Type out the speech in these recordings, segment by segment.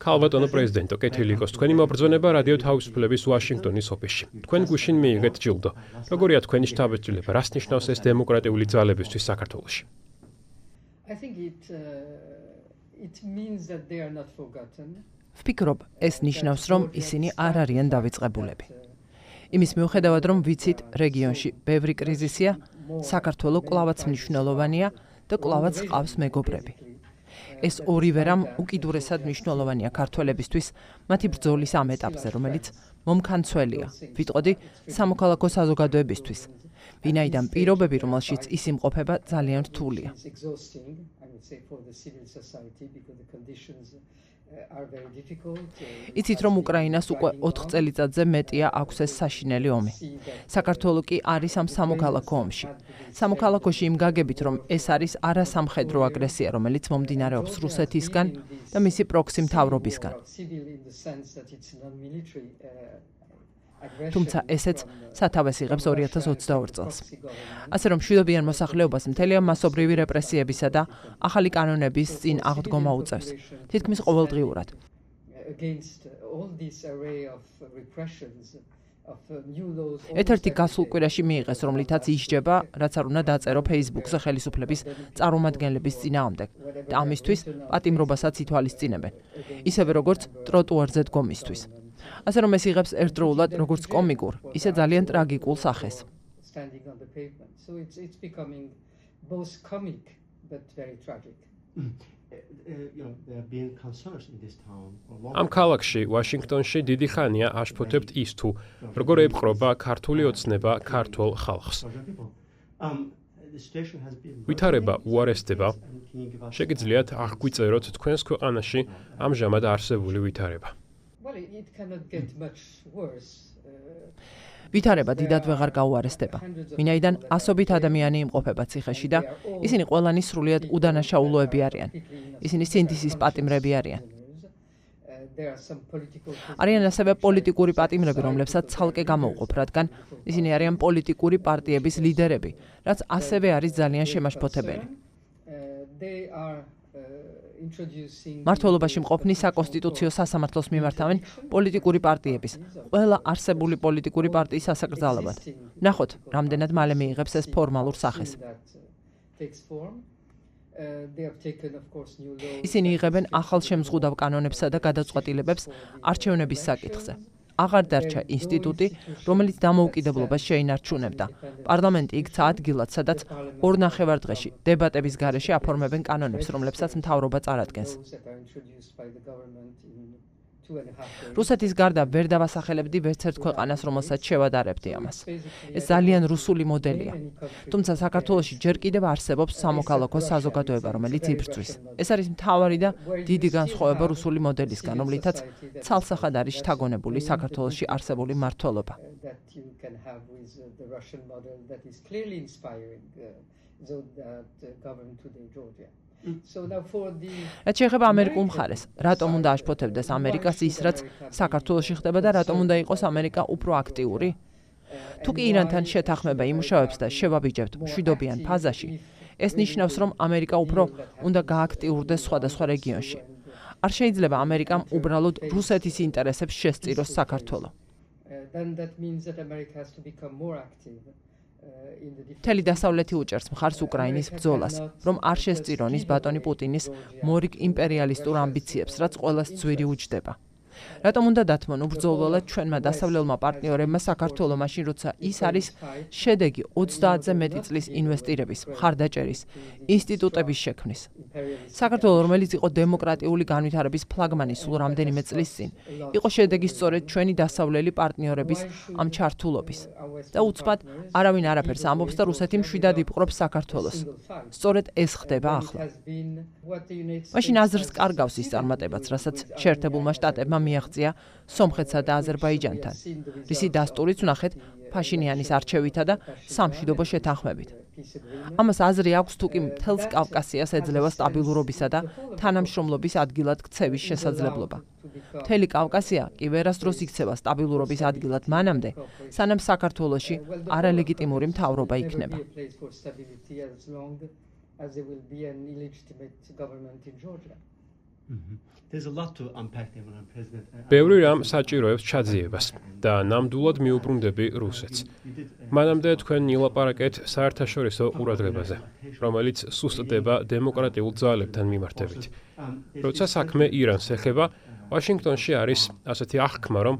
ქალბატონო პრეზიდენტო, კეთილი იყოს თქვენი მობრძონება რადიო თავისუფლების ვაშინგტონის ოფისში. თქვენ გუშინ მიიღეთ ჯილდო. როგორია თქვენი შთაბეჭდილება, რას ნიშნავს ეს დემოკრატიული ძალებისთვის საქართველოში? ვფიქრობ, ეს ნიშნავს, რომ ისინი არ არიან დავიწყებულები. იმის მიუხედავად, რომ ვიცით, რეგიონში ბევრი კრიზისია, საქართველო კვლავაც მნიშვნელოვანია და კვლავაც ყავს მეგობრები. ეს ორივე რამ უკიდურესად მნიშვნელოვანია ქართველებისთვის მათი ბრძოლის ამ ეტაპზე, რომელიც მომქანცველია, ვიტყოდი, სამოქალაქო საზოგადოებისთვის, ვინაიდან პირობები, რომელშიც ის იმყოფება, ძალიან რთულია. იცით, რომ უკრაინას უკვე 4 წელიწადზე მეტია აქვს ეს საშინელი ომი. საქართველო კი არის ამ სამოქალაქო ომში. სამოქალაქოში იმ გაგებით, რომ ეს არის არასამხედრო აგრესია, რომელიც მომდინარეობს რუსეთისგან და მისი პროქსი მთავრობისგან. თუმცა ესეც სათავეს იღებს 2022 წელს. ასე რომ მშვიდობიან მოსახლეობას მთელი ამ მასობრივი რეპრესიებისა და ახალი კანონების წინ აღდგომა უწევს, თითქმის ყოველდღიურად. ერთ-ერთი გასულ კვირაში მიიღეს, რომლითაც ისჯება, რაც არ უნდა დაწერო Facebook-ზე ხელისუფლების წარმომადგენლების წინააღმდეგ და ამისთვის პატიმრობასაც ითვალისწინებენ, ისევე როგორც ტროტუარზე დგომისთვის. ასე რომ ეს იღებს ერთდროულად როგორც კომიკურ, ისე ძალიან ტრაგიკულ სახეს. ამ ქალაქში, ვაშინგტონში დიდი ხანია აშფოთებთ ის თუ როგორ ეპყრობა ქართული ოცნება ქართულ ხალხს. ვითარება უარესდება. შეგიძლიათ აღგვიწეროთ თქვენს ქვეყანაში ამჟამად არსებული ვითარება. ვითარება დიდად ვეღარ გაუარესდება, ვინაიდან ასობით ადამიანი იმყოფება ციხეში და ისინი ყველანი სრულიად უდანაშაულოები არიან. ისინი სინდისის პატიმრები არიან. არიან ასევე პოლიტიკური პატიმრები, რომლებსაც ცალკე გამოვყოფ, რადგან ისინი არიან პოლიტიკური პარტიების ლიდერები, რაც ასევე არის ძალიან შემაშფოთებელი. მმართველობაში მყოფნი საკონსტიტუციო სასამართლოს მიმართავენ პოლიტიკური პარტიების, ყველა არსებული პოლიტიკური პარტიის სასაკრძალებად. ნახოთ, რამდენად მალე მიიღებს ეს ფორმალურ სახეს. ისინი იღებენ ახალშემზღუდავ კანონებსა და გადაწყვეტილებებს არჩევნების საკითხზე. აღარ დარჩა ინსტიტუტი, რომელიც დამოუკიდებლობას შეინარჩუნებდა. პარლამენტი იქცა ადგილად, სადაც 2.5 დღეში დებატების გარეშე აფორმებენ კანონებს, რომლებსაც მთავრობა წარადგენს. რუსეთის გარდა ვერ დავასახელებდი ვერც ერთ ქვეყანას, რომელსაც შევადარებდი ამას. ეს ძალიან რუსული მოდელია. თუმცა საქართველოში ჯერ კიდევ არსებობს სამოქალაქო საზოგადოება, რომელიც იბრძვის. ეს არის მთავარი და დიდი განსხვავება რუსული მოდელისგან, რომლითაც ცალსახად არის შთაგონებული საქართველოში არსებული მმართველობა. რაც შეეხება ამერიკულ მხარეს, რატომ უნდა აშფოთებდეს ამერიკას ის, რაც საქართველოში ხდება და რატომ უნდა იყოს ამერიკა უფრო აქტიური? თუ კი ირანთან შეთანხმება იმუშავებს და შევაბიჯებთ მშვიდობიან ფაზაში, ეს ნიშნავს, რომ ამერიკა უფრო უნდა გააქტიურდეს სხვადასხვა რეგიონში. არ შეიძლება ამერიკამ უბრალოდ რუსეთის ინტერესებს შესწიროს საქართველო. მთელი დასავლეთი უჭერს მხარს უკრაინის ბრძოლას, რომ არ შესწირონ ის ბატონი პუტინის მორიგ იმპერიალისტურ ამბიციებს, რაც ყველას ძვირი უჯდება. რატომ უნდა დათმონ უბრძოლველად ჩვენმა დასავლელმა პარტნიორებმა საქართველო მაშინ, როცა ის არის შედეგი 30-ზე მეტი წლის ინვესტირების, მხარდაჭერის, ინსტიტუტების შექმნის. საქართველო, რომელიც იყო დემოკრატიული განვითარების ფლაგმანი სულ რამდენიმე წლის წინ, იყო შედეგი სწორედ ჩვენი დასავლელი პარტნიორების ამ ჩართულობის. და უცბად არავინ არაფერს ამბობს და რუსეთი მშვიდად იპყრობს საქართველოს. სწორედ ეს ხდება ახლა. მაშინ აზრს კარგავს ის წარმატებაც, რასაც შეერთებულმა შტატებმა მიაღწია სომხეთსა და აზერბაიჯანთან, რისი დასტურიც ვნახეთ ფაშინიანის არჩევითა და სამშვიდობო შეთანხმებით. ამას აზრი აქვს, თუ კი მთელს კავკასიას ეძლევა სტაბილურობისა და თანამშრომლობის ადგილად ქცევის შესაძლებლობა. მთელი კავკასია კი ვერასდროს იქცევა სტაბილურობის ადგილად მანამდე, სანამ საქართველოში არალეგიტიმური მთავრობა იქნება. ბევრი რამ საჭიროებს ჩაძიებას და ნამდვილად მიუბრუნდები რუსეთს. მანამდე თქვენ ილაპარაკეთ საერთაშორისო ყურადღებაზე, რომელიც სუსტდება დემოკრატიულ ძალებთან მიმართებით. როცა საქმე ირანს ეხება, ვაშინგტონში არის ასეთი აღქმა, რომ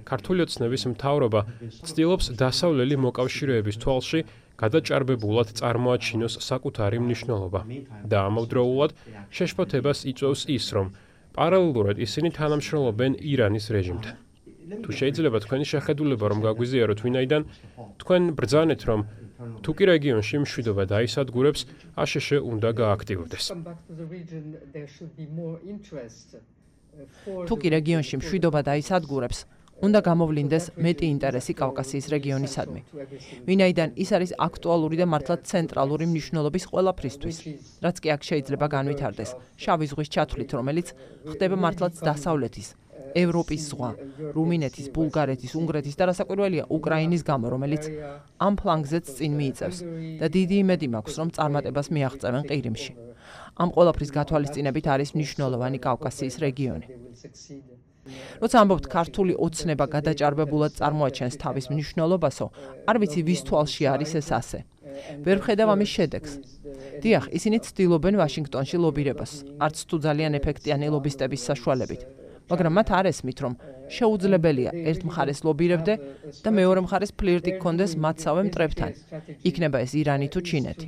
ქართული ოცნების მთავრობა ცდილობს დასავლელი მოკავშირეების თვალში გადაჭარბებულად წარმოაჩინოს საკუთარი მნიშვნელობა და ამავდროულად შეშფოთებას იწვევს ის, რომ პარალელურად ისინი თანამშრომლობენ ირანის რეჟიმთან. თუ შეიძლება თქვენი შეხედულება რომ გაგვიზიაროთ ვინაიდან, თქვენ ბრძანეთ, რომ თუ კი რეგიონში მშვიდობა დაისადგურებს, აშშ უნდა გააქტიურდეს. თუ კი რეგიონში მშვიდობა დაისადგურებს, უნდა გამოვლინდეს მეტი ინტერესი კავკასიის რეგიონისადმი. ვინაიდან ის არის აქტუალური და მართლაც ცენტრალური მნიშვნელობის ყველაფრისთვის, რაც კი აქ შეიძლება განვითარდეს შავი ზღვის ჩათვლით, რომელიც ხდება მართლაც დასავლეთის, ევროპის ზღვა, რუმინეთის, ბულგარეთის, უნგრეთის და რასაკვირველია უკრაინის გამო, რომელიც ამ ფლანგზეც წინ მიიწევს და დიდი იმედი მაქვს, რომ წარმატებას მიაღწევენ ყირიმში. ამ ყველაფრის გათვალისწინებით არის მნიშვნელოვანი კავკასიის რეგიონი. როცა ამბობთ ქართული ოცნება გადაჭარბებულად წარმოაჩენს თავის მნიშვნელობასო, არ ვიცი ვის თვალში არის ეს ასე. ვერ ვხედავ ამის შედეგს. დიახ, ისინი ცდილობენ ვაშინგტონში ლობირებას, არც თუ ძალიან ეფექტიანი ლობისტების საშუალებით. მაგრამ მათ არ ესმით, რომ შეუძლებელია ერთ მხარეს ლობირებდე და მეორე მხარეს ფლირტი გქონდეს მათსავე მტრებთან. იქნება ეს ირანი თუ ჩინეთი.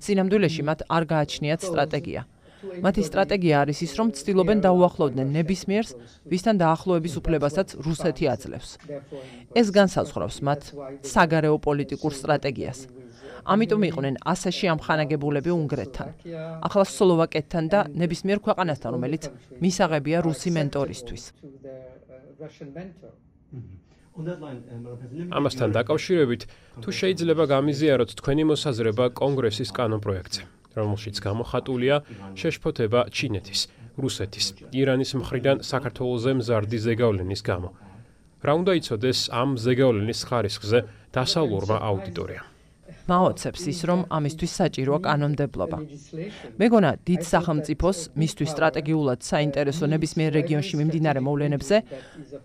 სინამდვილეში მათ არ გააჩნიათ სტრატეგია. მათი სტრატეგია არის ის, რომ ცდილობენ დაუახლოვდნენ ნებისმიერს, ვისთან დაახლოების უფლებასაც რუსეთი აძლევს. ეს განსაზღვრავს მათ საგარეო პოლიტიკურ სტრატეგიას. ამიტომ იყვნენ ასე შეამხანაგებულები უნგრეთთან, ახლა სლოვაკეთთან და ნებისმიერ ქვეყანასთან, რომელიც მისაღებია რუსი მენტორისთვის. ამასთან დაკავშირებით, თუ შეიძლება გამიზიაროთ თქვენი მოსაზრება კონგრესის კანონპროექტზე, რომელშიც გამოხატულია შეშფოთება ჩინეთის, რუსეთის, ირანის მხრიდან საქართველოზე მზარდი ზეგავლენის გამო. რა უნდა იცოდეს ამ ზეგავლენის ხარისხზე დასავლურმა აუდიტორიამ? მაოცებს ის, რომ ამისთვის საჭიროა კანონმდებლობა. მეგონა დიდ სახელმწიფოს მისთვის სტრატეგიულად საინტერესო ნებისმიერ რეგიონში მიმდინარე მოვლენებზე,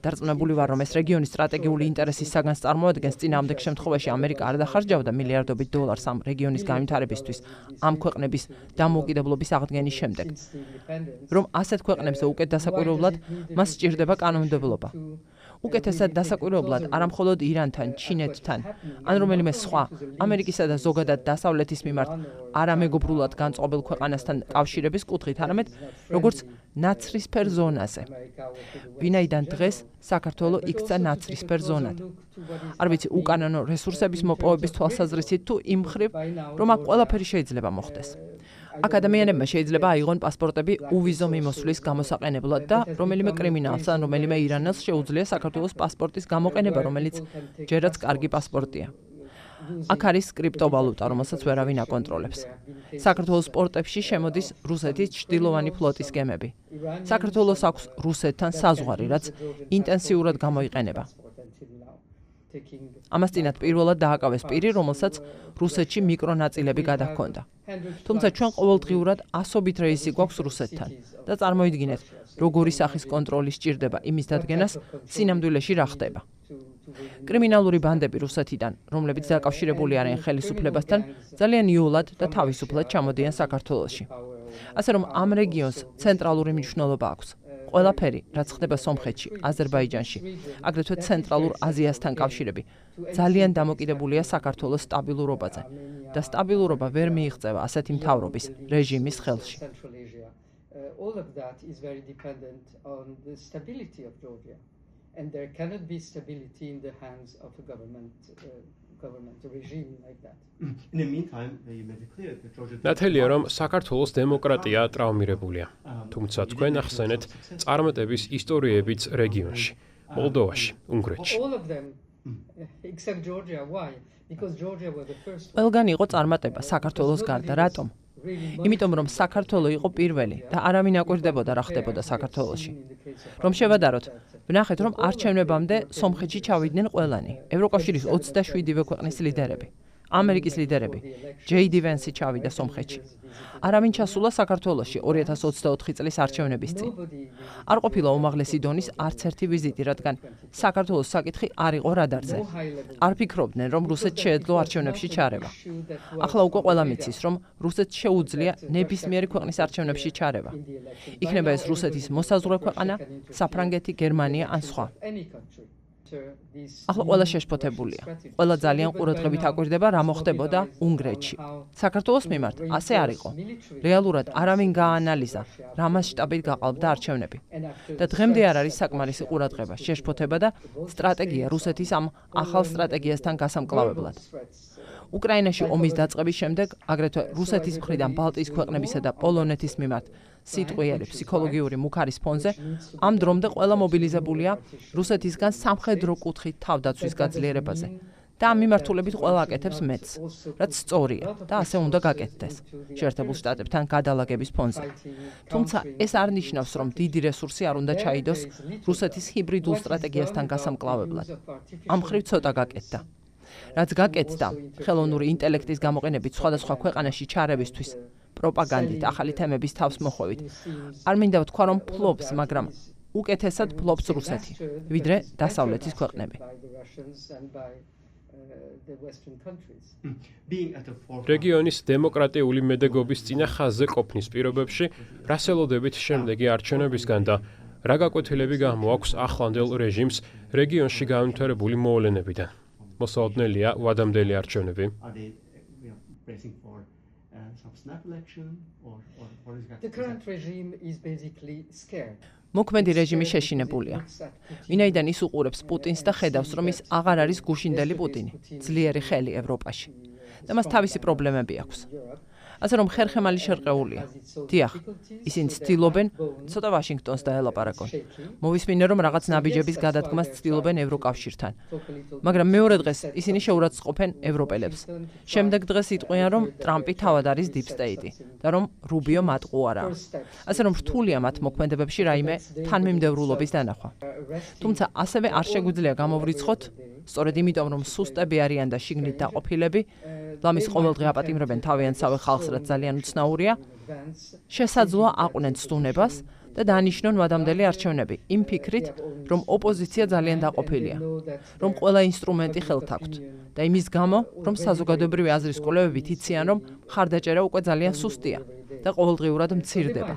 დარწმუნებული ვარ, რომ ეს რეგიონის სტრატეგიული ინტერესის საგანს წარმოადგენს, წინააღმდეგ შემთხვევაში ამერიკა არ დახარჯავდა მილიარდობით დოლარს ამ რეგიონის განვითარებისთვის, ამ ქვეყნების დამოუკიდებლობის აღდგენის შემდეგ. რომ ასეთ ქვეყნებზე უკეთ დასაკვირვებლად მას სჭირდება კანონმდებლობა. უკეთესად დასაკვირვებლად არამხოლოდ ირანთან, ჩინეთთან, ან რომელიმე სხვა ამერიკისა და ზოგადად დასავლეთის მიმართ არამეგობრულად განწყობილ ქვეყანასთან კავშირების კუთხით, არამედ როგორც ნაცრისფერ ზონაზე. ვინაიდან დღეს საქართველო იქცა ნაცრისფერ ზონად. არ ვიცი, უკანონო რესურსების მოპოვების თვალსაზრისით თუ იმ მხრივ, რომ აქ ყველაფერი შეიძლება მოხდეს. აქ ადამიანებმა შეიძლება აიღონ პასპორტები უვიზო მიმოსვლის გამოსაყენებლად და რომელიმე კრიმინალს ან რომელიმე ირანელს შეუძლია საქართველოს პასპორტის გამოყენება, რომელიც ჯერაც კარგი პასპორტია. აქ არის კრიპტოვალუტა, რომელსაც ვერავინ აკონტროლებს. საქართველოს პორტებში შემოდის რუსეთის ჩრდილოვანი ფლოტის გემები. საქართველოს აქვს რუსეთთან საზღვარი, რაც ინტენსიურად გამოიყენება. ამას წინათ პირველად დააკავეს პირი, რომელსაც რუსეთში მიკრონაწილები გადაჰქონდა. თუმცა ჩვენ ყოველდღიურად ასობით რეისი გვაქვს რუსეთთან და წარმოიდგინეთ, როგორი სახის კონტროლი სჭირდება იმის დადგენას, სინამდვილეში რა ხდება. კრიმინალური ბანდები რუსეთიდან, რომლებიც დაკავშირებული არიან ხელისუფლებასთან, ძალიან იოლად და თავისუფლად ჩამოდიან საქართველოში. ასე რომ ამ რეგიონს ცენტრალური მნიშვნელობა აქვს. ყველაფერი, რაც ხდება სომხეთში, აზერბაიჯანში, აგრეთვე ცენტრალურ აზიასთან კავშირები, ძალიან დამოკიდებულია საქართველოს სტაბილურობაზე და სტაბილურობა ვერ მიიღწევა ასეთი მთავრობის, რეჟიმის ხელში. And there cannot be stability in the hands of a government regime like that. In the meantime, you made it clear that Georgia ნათელია, რომ საქართველოს დემოკრატია ტრავმირებულია. თუმცა თქვენ ახსენეთ წარმატების ისტორიებიც რეგიონში, მოლდოვაში, უნგრეთში. All of them except Georgia. Why? Because Georgia was the first. ყველგან იყო წარმატება საქართველოს გარდა, რატომ? იმიტომ რომ საქართველო იყო პირველი და არავინ აკვირდებოდა რა ხდებოდა საქართველოში. რომ შევადაროთ, ვნახეთ რომ არჩევნებამდე სომხეთში ჩავიდნენ ყველანი, ევროკავშირის 27-ვე ქვეყნის ლიდერები. ამერიკის ლიდერები ჯეიდი ვენსი ჩავიდა სომხეთში. არავინ ჩასულა საქართველოში 2024 წლის არჩევნების წინ. არ ყოფილა უმაღლესი დონის არც ერთი ვიზიტი, რადგან საქართველოს საკითხი არ იყო რადარზე. არ ფიქრობდნენ, რომ რუსეთს შეეძლო არჩევნებში ჩარევა. ახლა უკვე ყველამ იცის, რომ რუსეთს შეუძლია ნებისმიერი ქვეყნის არჩევნებში ჩარევა. იქნება ეს რუსეთის მოსაზღვრე ქვეყანა, საფრანგეთი, გერმანია ან სხვა. ახლა ყველა შეშფოთებულია. ყველა ძალიან ყურადღებით აკვირდება, რა მოხდებოდა უნგრეთში. საქართველოს მიმართ ასე არ იყო. რეალურად არავინ გააანალიზა, რა მასშტაბით გაყალბდა არჩევნები. და დღემდე არ არის საკმარისი ყურადღება, შეშფოთება და სტრატეგია რუსეთის ამ ახალ სტრატეგიასთან გასამკლავებლად. უკრაინაში ომის დაწყების შემდეგ, აგრეთვე რუსეთის მხრიდან ბალტიის ქვეყნებისა და პოლონეთის მიმართ სიტყვიერი ფსიქოლოგიური მუქარის ფონზე, ამ დრომდე ყველა მობილიზებულია რუსეთისგან სამხედრო კუთხით თავდაცვის გაძლიერებაზე. და ამ მიმართულებით ყველა აკეთებს მეც, რაც სწორია და ასე უნდა გაკეთდეს შეერთებულ შტატებთან გადალაგების ფონზე. თუმცა ეს არ ნიშნავს, რომ დიდი რესურსი არ უნდა ჩაიდოს რუსეთის ჰიბრიდულ სტრატეგიასთან გასამკლავებლად. ამ მხრივ ცოტა გაკეთდა. რაც გაკეთდა, ხელოვნური ინტელექტის გამოყენებით სხვადასხვა ქვეყანაში ჩარევისთვის, პროპაგანდით, ახალი თემების თავსმოხვევით. არ მინდა ვთქვა, რომ ფლობს, მაგრამ უკეთესად ფლობს რუსეთი, ვიდრე დასავლეთის ქვეყნები. რეგიონის დემოკრატიული მედეგობის წინა ხაზზე ყოფნის პირობებში რას ელოდებით შემდეგი არჩევნებისგან და რა გაკვეთილები გამოაქვს ახლანდელ რეჟიმს რეგიონში განვითარებული მოვლენებიდან? მოსალოდნელია ვადამდელი არჩევნები? მოქმედი რეჟიმი შეშინებულია. ვინაიდან ის უყურებს პუტინს და ხედავს, რომ ის აღარ არის გუშინდელი პუტინი, ძლიერი ხელი ევროპაში. და მას თავისი პრობლემები აქვს. ასე რომ ხერხემალი შერყეულია. დიახ, ისინი ცდილობენ ცოტა ვაშინგტონს დაელაპარაკონ. მოვისმინე, რომ რაღაც ნაბიჯების გადადგმას ცდილობენ ევროკავშირთან. მაგრამ მეორე დღეს ისინი შეურაცხყოფენ ევროპელებს. შემდეგ დღეს იტყვიან, რომ ტრამპი თავად არის deep state და რომ რუბიო მატყუ არაა. ასე რომ რთულია მათ მოქმედებებში რაიმე თანმიმდევრულობის დანახვა. თუმცა ასევე არ შეგვიძლია გამოვრიცხოთ, სწორედ იმიტომ, რომ სუსტები არიან და შიგნით დაყოფილები, ლამის ყოველდღე აპატიმრებენ თავიანთსავე ხალხს, რაც ძალიან უცნაურია, შესაძლოა აყვნენ ცდუნებას და დანიშნონ ვადამდელი არჩევნები, იმ ფიქრით, რომ ოპოზიცია ძალიან დაყოფილია, რომ ყველა ინსტრუმენტი ხელთ აქვთ და იმის გამო, რომ საზოგადოებრივი აზრის კვლევებით იციან, რომ მხარდაჭერა უკვე ძალიან სუსტია და ყოველდღიურად მცირდება.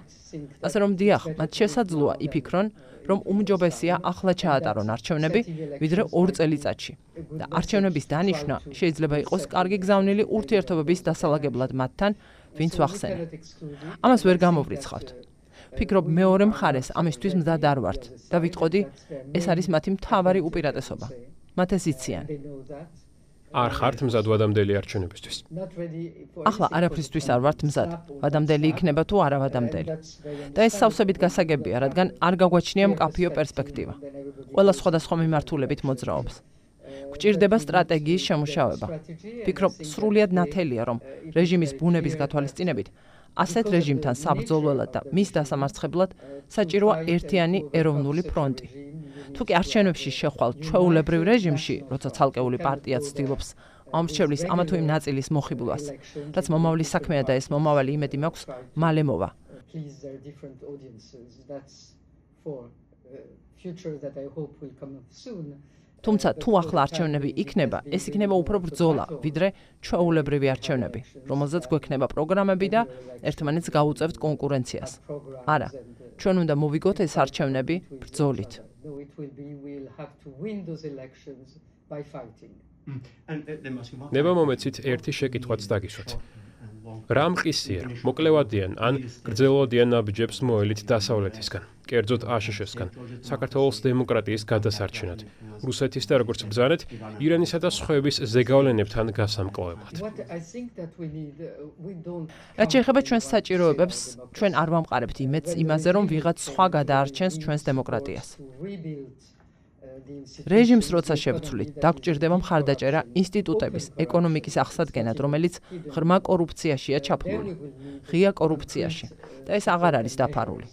ასე რომ დიახ, მათ შესაძლოა იფიქრონ, რომ უმჯობესია ახლა ჩაატარონ არჩევნები, ვიდრე 2 წელიწადში. და არჩევნების დანიშვნა შეიძლება იყოს კარგი გზავნილი ურთიერთობების დასალაგებლად მათთან, ვინც ვახსენე. ამას ვერ გამოვრიცხავთ. ვფიქრობ, მეორე მხარეს ამისთვის მზად არ ვართ და ვიტყოდი, ეს არის მათი მთავარი უპირატესობა. მათ ეს იციან. არ ხართ მზად ვადამდელი არჩევნებისთვის? ახლა არაფრისთვის არ ვართ მზად. ვადამდელი იქნება თუ არა ვადამდელი. და ეს სავსებით გასაგებია, რადგან არ გაგვაჩნია მკაფიო პერსპექტივა. ყველა სხვადასხვა მიმართულებით მოძრაობს. გვჭირდება სტრატეგიის შემუშავება. ვფიქრობ, სრულიად ნათელია, რომ რეჟიმის ბუნების გათვალისწინებით ასეთ რეჟიმთან საბრძოლველად და მის დასამარცხებლად საჭიროა ერთიანი ეროვნული ფრონტი. თუკი არჩევნებში შეხვალ ჩვეულებრივ რეჟიმში, როცა ცალკეული პარტია ცდილობს ამრჩევლის ამა თუ იმ ნაწილის მოხიბლვას, რაც მომავლის საქმეა და ეს მომავალი იმედი მაქვს მალე მოვა. თუმცა თუ ახლა არჩევნები იქნება, ეს იქნება უფრო ბრძოლა, ვიდრე ჩვეულებრივი არჩევნები, რომელზეც გვექნება პროგრამები და ერთმანეთს გაუწევთ კონკურენციას. არა, ჩვენ უნდა მოვიგოთ ეს არჩევნები ბრძოლით. ნება მომეცით ერთი შეკითხვაც დაგისვათ. რა მყისიერ, მოკლევადიან ან გრძელვადიან ნაბიჯებს მოელით დასავლეთისგან, კერძოდ აშშ-სგან, საქართველოს დემოკრატიის გადასარჩენად, რუსეთის და როგორც ბრძანეთ, ირანისა და სხვების ზეგავლენებთან გასამკლავებლად. რაც შეეხება ჩვენს საჭიროებებს, ჩვენ არ ვამყარებთ იმაზე, რომ ვიღაც სხვა გადაარჩენს ჩვენს დემოკრატიას. რეჟიმს როცა შევცვლით, დაგვჭირდება მხარდაჭერა ინსტიტუტების, ეკონომიკის აღსადგენად, რომელიც ღრმა კორუფციაშია ჩაფლული, ღია კორუფციაში და ეს აღარ არის დაფარული.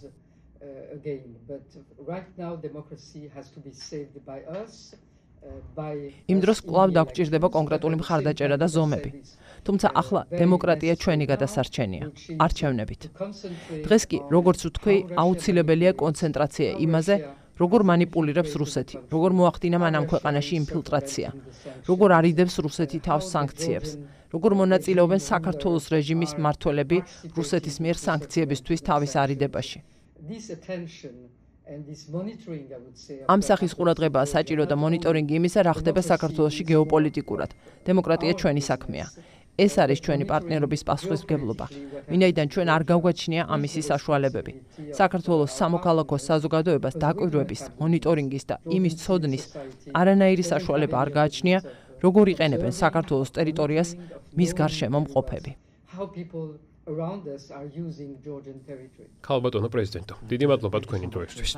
იმ დროს კვლავ დაგვჭირდება კონკრეტული მხარდაჭერა და ზომები. თუმცა ახლა დემოკრატია ჩვენი გადასარჩენია, არჩევნებით. დღეს კი, როგორც ვთქვი, აუცილებელია კონცენტრაცია იმაზე, როგორ მანიპულირებს რუსეთი, როგორ მოახდინა მან ამ ქვეყანაში ინფილტრაცია, როგორ არიდებს რუსეთი თავს სანქციებს, როგორ მონაწილეობენ საქართველოს რეჟიმის მმართველები რუსეთის მიერ სანქციებისთვის თავის არიდებაში. ამ სახის ყურადღებაა საჭირო და მონიტორინგი იმისა, რა ხდება საქართველოში გეოპოლიტიკურად. დემოკრატია ჩვენი საქმეა. ეს არის ჩვენი პარტნიორობის პასუხისმგებლობა. ვინაიდან ჩვენ არ გავგვაჩნია ამისი საშუალებები. საქართველოს სამოქალაქო საზოგადოებას დაკვირვების, მონიტორინგის და იმის ცოდნის არანაირი საშუალება არ გააჩნია, როგორ იყენებენ საქართველოს ტერიტორიას მის გარშემო მყოფები. ქალბატონო პრეზიდენტო, დიდი მადლობა თქვენი დროისთვის.